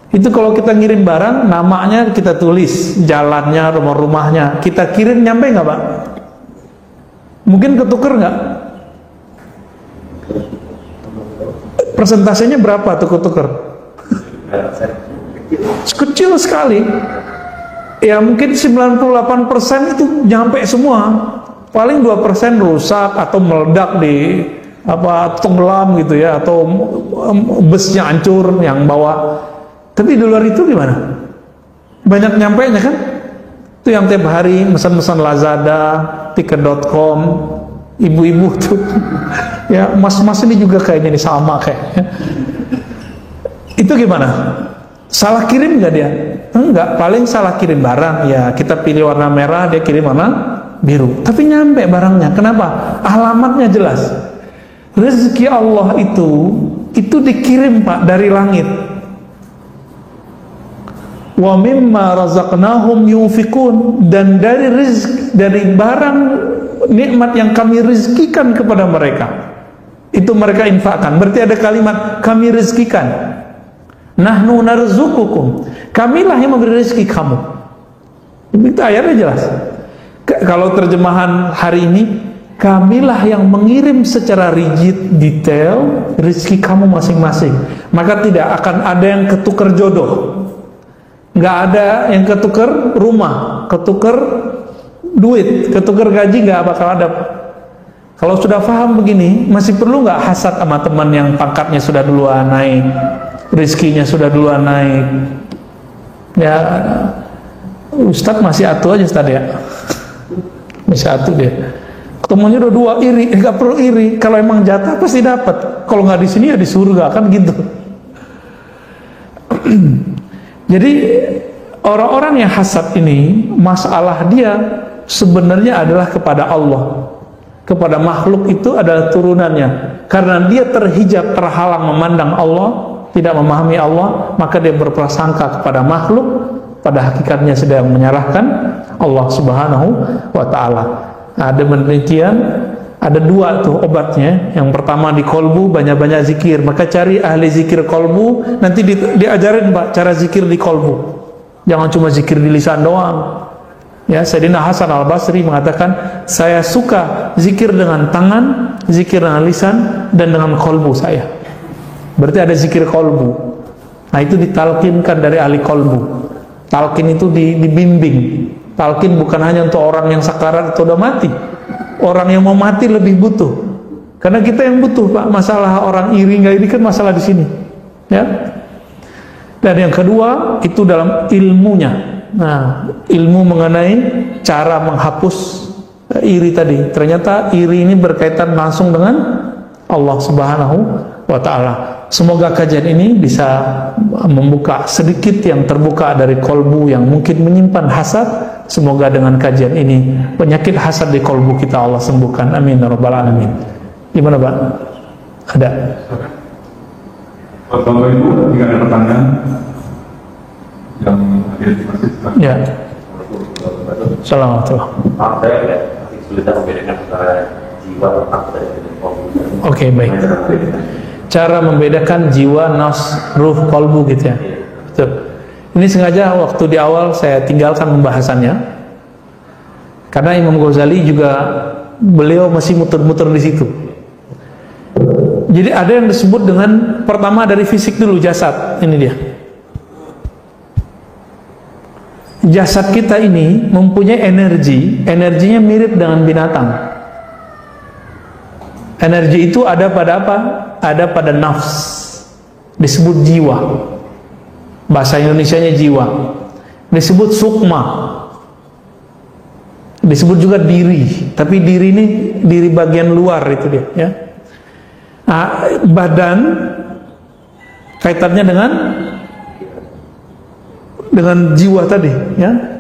Itu kalau kita ngirim barang, namanya kita tulis, jalannya, rumah-rumahnya, kita kirim, nyampe nggak, Pak? Mungkin ketuker nggak? Persentasenya berapa tuh ketuker? Kecil sekali. Ya mungkin 98% itu nyampe semua. Paling 2% rusak atau meledak di tenggelam gitu ya, atau busnya hancur yang bawa. Tapi di luar itu gimana? Banyak nyampenya kan? Itu yang tiap hari pesan-pesan Lazada, tiket.com, ibu-ibu tuh. Ya, mas-mas ini juga kayaknya ini sama kayaknya. Itu gimana? Salah kirim nggak dia? Enggak, paling salah kirim barang. Ya, kita pilih warna merah, dia kirim warna biru. Tapi nyampe barangnya. Kenapa? Alamatnya jelas. Rezeki Allah itu dikirim, Pak, dari langit. Wa mimma razaqnahum yunfikun, dan dari rezeki, dari barang nikmat yang kami rezekikan kepada mereka, itu mereka infakkan. Berarti ada kalimat kami rezekikan. Nahnu narzuqukum, kamilah yang memberi rezeki kamu. Itu ayatnya jelas. Kalau terjemahan hari ini, kamilah yang mengirim secara rigid, detail rezeki kamu masing-masing. Maka tidak akan ada yang ketukar jodoh, nggak ada yang ketukar rumah, ketukar duit, ketukar gaji, nggak bakal ada. Kalau sudah paham begini, masih perlu nggak hasad sama teman yang pangkatnya sudah duluan naik, rezekinya sudah duluan naik? Ya, Ustadz masih atu aja Ustadz ya, masih atu dia. Ketemunya udah dua, iri, nggak perlu iri. Kalau emang jatah pasti dapat. Kalau nggak di sini ya di surga, kan gitu. Jadi orang-orang yang hasad ini, masalah dia sebenarnya adalah kepada Allah, kepada makhluk itu adalah turunannya. Karena dia terhijab, terhalang memandang Allah, tidak memahami Allah, maka dia berprasangka kepada makhluk, pada hakikatnya sedang menyalahkan Allah Subhanahu wa Ta'ala. Ada demikian, ada dua tuh obatnya. Yang pertama di kolbu, banyak-banyak zikir. Maka cari ahli zikir kolbu, nanti diajarin, Pak, cara zikir di kolbu. Jangan cuma zikir di lisan doang. Ya, Sayyidina Hasan Al-Basri mengatakan, saya suka zikir dengan tangan, zikir dengan lisan, dan dengan kolbu saya. Berarti ada zikir kolbu. Nah, itu ditalkinkan dari ahli kolbu. Talkin itu dibimbing. Talkin bukan hanya untuk orang yang sakarat atau udah mati. Orang yang mau mati lebih butuh. Karena kita yang butuh, Pak. Masalah orang iri nggak iri kan masalah di sini. Ya. Dan yang kedua itu dalam ilmunya. Nah, ilmu mengenai cara menghapus iri tadi. Ternyata iri ini berkaitan langsung dengan Allah Subhanahu wa ta'ala. Semoga kajian ini bisa membuka sedikit yang terbuka dari kolbu yang mungkin menyimpan hasad. Semoga dengan kajian ini penyakit hasad di kolbu kita Allah sembuhkan. Amin ya rabbal alamin. Gimana, Pak? Ada? Bapak Ibu, jika ada pertanyaan yang hadir di masjid, ya. Assalamualaikum. Maaf, saya masih sulit membedakan antara jiwa, otak, dan kolbu. Oke, baik. Cara membedakan jiwa, nafs, ruh, kolbu gitu ya. Betul. Ini sengaja waktu di awal saya tinggalkan pembahasannya karena Imam Ghazali juga beliau masih muter-muter di situ. Jadi ada yang disebut dengan pertama dari fisik dulu, jasad. Ini dia. Jasad kita ini mempunyai energi, energinya mirip dengan binatang. Energi itu ada pada apa? Ada pada nafs, disebut jiwa. Bahasa Indonesianya jiwa. Disebut sukma, disebut juga diri. Tapi diri ini diri bagian luar itu dia. Ya. Nah, badan kaitannya dengan jiwa tadi. Ya.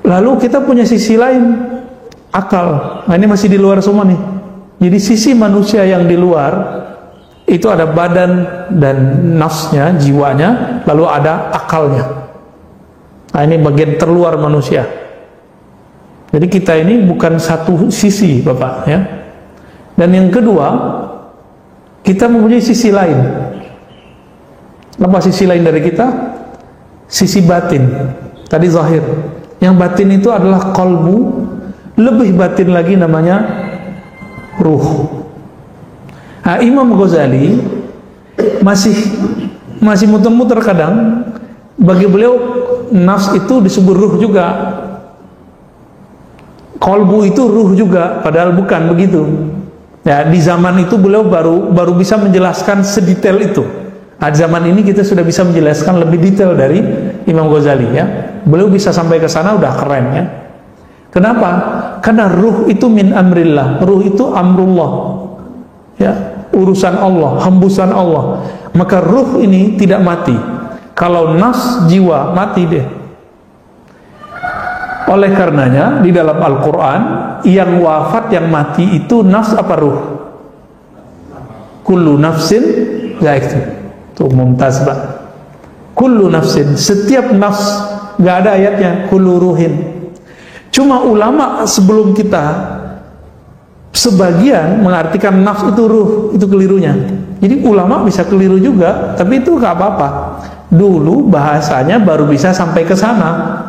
Lalu kita punya sisi lain, akal. Nah, ini masih di luar semua nih. Jadi sisi manusia yang di luar itu ada badan dan nafsnya, jiwanya, lalu ada akalnya. Nah, ini bagian terluar manusia. Jadi kita ini bukan satu sisi, Bapak, ya. Dan yang kedua, kita mempunyai sisi lain. Apa sisi lain dari kita? Sisi batin. Tadi zahir. Yang batin itu adalah kolbu, lebih batin lagi namanya ruh. Nah, Imam Ghazali masih muter-muter kadang. Bagi beliau nafs itu disebut ruh juga, kolbu itu ruh juga, padahal bukan begitu. Ya, di zaman itu beliau baru bisa menjelaskan sedetail itu. Nah, di zaman ini kita sudah bisa menjelaskan lebih detail dari Imam Ghazali, ya. Beliau bisa sampai ke sana udah keren, ya. Kenapa? Karena ruh itu min amrillah, ruh itu amrullah, ya, urusan Allah, hembusan Allah. Maka ruh ini tidak mati. Kalau nafs, jiwa, mati deh. Oleh karenanya di dalam Al-Quran yang wafat, yang mati itu nafs apa ruh? Kullu nafsin za'iqah. Itu Mumtaz, Pak. Kullu nafsin, setiap nafs, nggak ada ayatnya kullu ruhin. Cuma ulama sebelum kita sebagian mengartikan nafs itu ruh, itu kelirunya. Jadi ulama bisa keliru juga, tapi itu nggak apa-apa. Dulu bahasanya baru bisa sampai ke sana,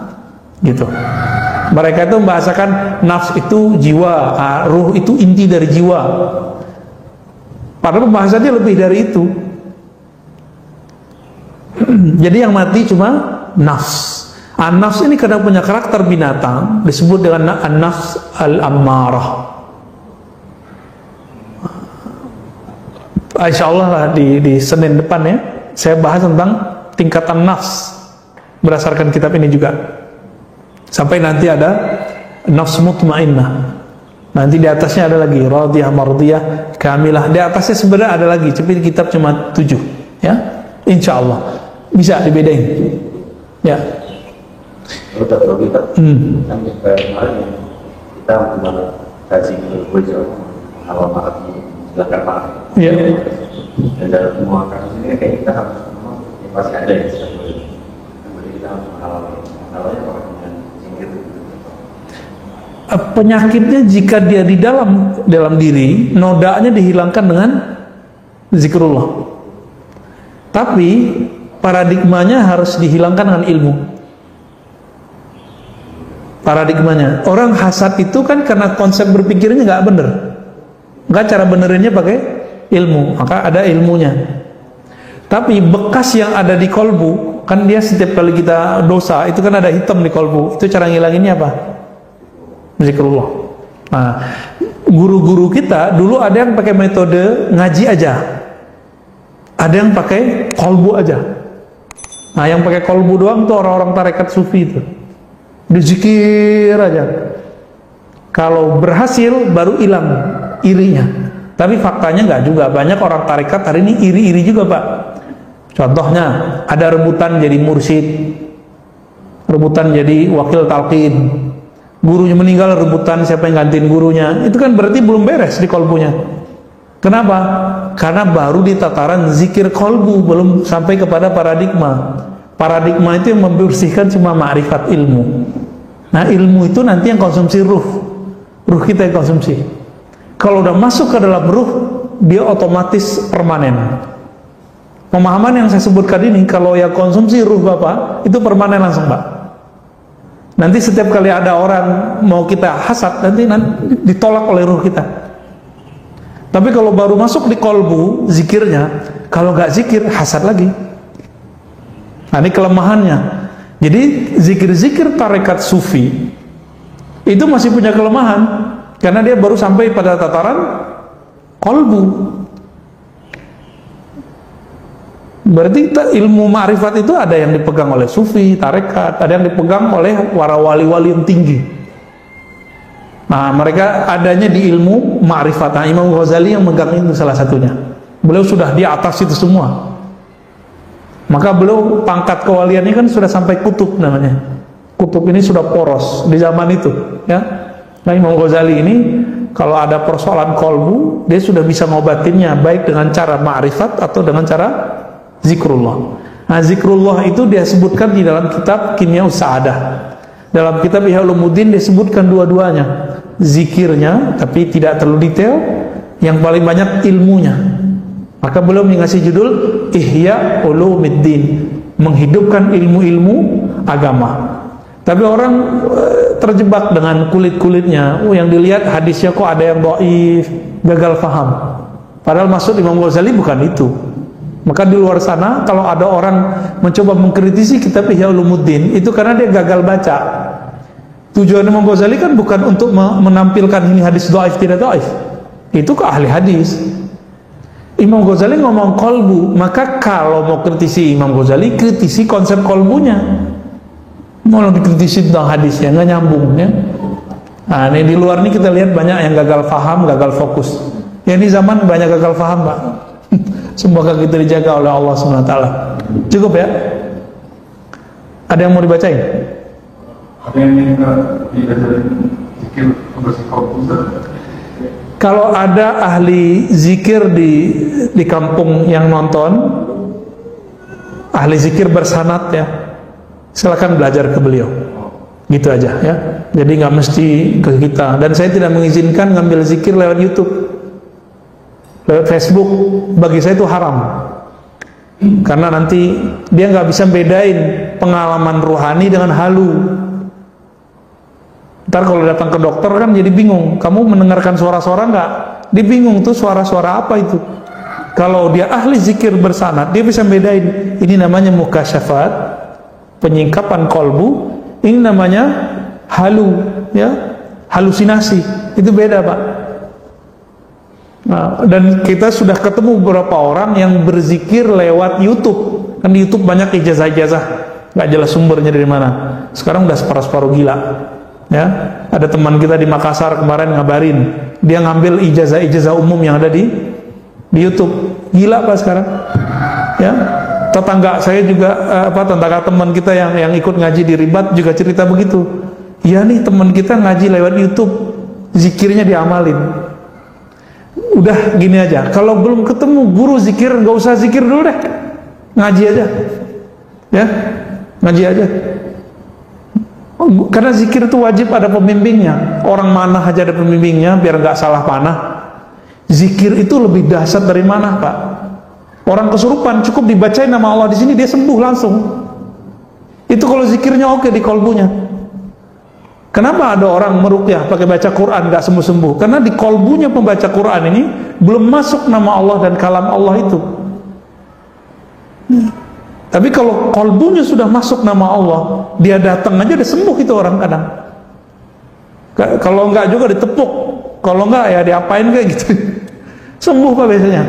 gitu. Mereka itu membahasakan nafs itu jiwa, ruh itu inti dari jiwa. Padahal pembahasannya lebih dari itu. Jadi yang mati cuma nafs. An-nafs ini kadang punya karakter binatang, disebut dengan an-nafs al-ammarah. Insyaallah lah di Senin depan, ya, saya bahas tentang tingkatan nafs berdasarkan kitab ini juga. Sampai nanti ada nafs mutmainnah. Nanti di atasnya ada lagi radiyah, mardiyah, kamilah. Di atasnya sebenarnya ada lagi, tapi kitab cuma 7, ya. Insyaallah bisa dibedain, ya. Kalau kita kan kemarin kita kaji awal Maret, silakan Pak. Iya. Dan dalam semua kasus ini kayak kita harus pasti ada yang bisa kemudian kita harus mengalami dengan singkir. Penyakitnya jika dia di dalam diri, nodanya dihilangkan dengan zikrullah. Tapi paradigmanya harus dihilangkan dengan ilmu. Paradigmanya, orang hasad itu kan karena konsep berpikirnya nggak bener, nggak, cara benerinnya pakai ilmu, maka ada ilmunya. Tapi bekas yang ada di kolbu, kan dia setiap kali kita dosa itu kan ada hitam di kolbu. Itu cara ngilanginnya apa? Zikrullah. Nah, guru-guru kita dulu ada yang pakai metode ngaji aja, ada yang pakai kolbu aja. Nah, yang pakai kolbu doang tuh orang-orang tarekat sufi itu, dizikir aja. Kalau berhasil baru hilang irinya. Tapi faktanya nggak juga, banyak orang tarekat hari ini iri-iri juga, Pak. Contohnya ada rebutan jadi mursyid, rebutan jadi wakil talqin, gurunya meninggal rebutan siapa yang gantiin gurunya. Itu kan berarti belum beres di kolbunya. Kenapa? Karena baru di tataran zikir kolbu, belum sampai kepada paradigma. Paradigma itu yang membersihkan cuma ma'rifat ilmu. Nah, ilmu itu nanti yang konsumsi ruh kita yang konsumsi. Kalau udah masuk ke dalam ruh, dia otomatis permanen. Pemahaman yang saya sebutkan ini, kalau yang konsumsi ruh Bapak, itu permanen langsung, Pak. Nanti setiap kali ada orang mau kita hasad, nanti ditolak oleh ruh kita. Tapi kalau baru masuk di kolbu, zikirnya, kalau nggak zikir, hasad lagi. Nah, ini kelemahannya. Jadi zikir-zikir tarekat sufi itu masih punya kelemahan, karena dia baru sampai pada tataran kolbu. Berarti ilmu ma'rifat itu ada yang dipegang oleh sufi, tarekat, ada yang dipegang oleh para wali-wali yang tinggi. Nah, mereka adanya di ilmu ma'rifat. Nah, Imam Ghazali yang megang itu salah satunya. Beliau sudah di atas itu semua. Maka beliau pangkat kewaliannya kan sudah sampai kutub namanya. Kutub ini sudah poros di zaman itu, ya. Nah, Imam Ghazali ini kalau ada persoalan kolbu, dia sudah bisa ngobatinnya baik dengan cara ma'rifat atau dengan cara zikrullah. Nah, zikrullah itu dia sebutkan di dalam kitab Kimya Us-Sa'adah. Dalam kitab Ihya Ulumuddin disebutkan dua-duanya. Zikirnya, tapi tidak terlalu detail, yang paling banyak ilmunya. Maka beliau mengasih judul Ihya Ulumuddin, menghidupkan ilmu-ilmu agama. Tapi orang terjebak dengan kulit-kulitnya. Yang dilihat hadisnya kok ada yang dhaif, gagal paham. Padahal maksud Imam Ghazali bukan itu. Maka di luar sana kalau ada orang mencoba mengkritisi kitab Ihya Ulumuddin, itu karena dia gagal baca. Tujuan Imam Ghazali kan bukan untuk menampilkan ini hadis dhaif tidak dhaif. Itu ke ahli hadis. Imam Ghazali ngomong kolbu, maka kalau mau kritisi Imam Ghazali, kritisi konsep kolbunya. Mau dikritisi tentang hadisnya, nggak nyambung, ya. Nah, ini di luar ini kita lihat banyak yang gagal paham, gagal fokus. Ya, ini zaman banyak gagal paham, Pak. Semoga kita dijaga oleh Allah SWT. Cukup ya? Ada yang mau dibacain? Ada yang minta diajarin zikir bersih kolbu? Kalau ada ahli zikir di kampung yang nonton, ahli zikir bersanad ya, silakan belajar ke beliau. Gitu aja ya. Jadi nggak mesti ke kita. Dan saya tidak mengizinkan ngambil zikir lewat YouTube, lewat Facebook. Bagi saya itu haram. Karena nanti dia nggak bisa bedain pengalaman ruhani dengan halu. Ntar kalau datang ke dokter kan jadi bingung. Kamu mendengarkan suara-suara nggak? Dia bingung tuh suara-suara apa itu. Kalau dia ahli zikir bersanad, dia bisa bedain. Ini namanya mukasyafat, penyingkapan kolbu. Ini namanya halu, ya, halusinasi. Itu beda, Pak. Nah, dan kita sudah ketemu beberapa orang yang berzikir lewat YouTube. Kan di YouTube banyak ijazah-ijazah, nggak jelas sumbernya dari mana. Sekarang udah separuh-separuh gila. Ya, ada teman kita di Makassar kemarin ngabarin, dia ngambil ijazah-ijazah umum yang ada di YouTube. Gila Pak sekarang. Ya, tetangga saya juga tetangga teman kita yang ikut ngaji di Ribat juga cerita begitu. Iya nih, teman kita ngaji lewat YouTube, zikirnya diamalin. Udah gini aja, kalau belum ketemu guru zikir, nggak usah zikir dulu deh, ngaji aja, ya, ngaji aja. Karena zikir itu wajib ada pembimbingnya. Orang manah aja ada pembimbingnya biar nggak salah panah. Zikir itu lebih dahsyat dari manah, Pak. Orang kesurupan cukup dibacain nama Allah di sini dia sembuh langsung. Itu kalau zikirnya oke di kolbunya. Kenapa ada orang meruqyah pakai baca Quran nggak sembuh-sembuh? Karena di kolbunya pembaca Quran ini belum masuk nama Allah dan kalam Allah itu. Tapi kalau kolbunya sudah masuk nama Allah, dia datang aja udah sembuh itu orang kadang. Kalau enggak juga ditepuk, kalau enggak ya diapain kayak gitu. Sembuh Pak biasanya.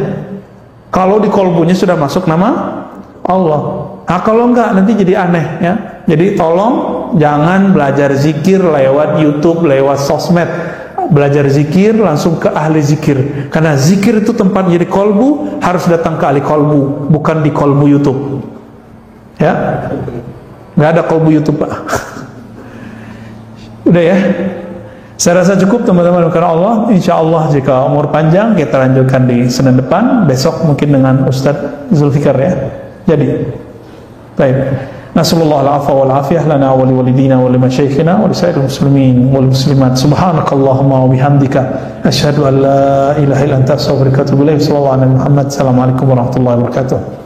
Kalau di kolbunya sudah masuk nama Allah. Nah kalau enggak nanti jadi aneh ya. Jadi tolong jangan belajar zikir lewat YouTube, lewat sosmed. Belajar zikir langsung ke ahli zikir. Karena zikir itu tempatnya di kolbu, harus datang ke ahli kolbu, bukan di kolbu YouTube. Ya, nggak ada kolbu YouTube Pak. Udah ya. Saya rasa cukup teman-teman karena Allah. Insya Allah jika umur panjang kita lanjutkan di Senin depan. Besok mungkin dengan Ustadz Zulfikar ya. Jadi, baik. Nasallallahu al-afwa wal afiyah lana wa li walidina wa li masyaykhina wa li sa'iril muslimin wal muslimat. Subhanakallahumma wa bihamdika asyhadu an la ilaha illa anta astaghfiruka wa atubu ilaik. Sallallahu alaihi Muhammad. Assalamualaikum warahmatullahi wabarakatuh.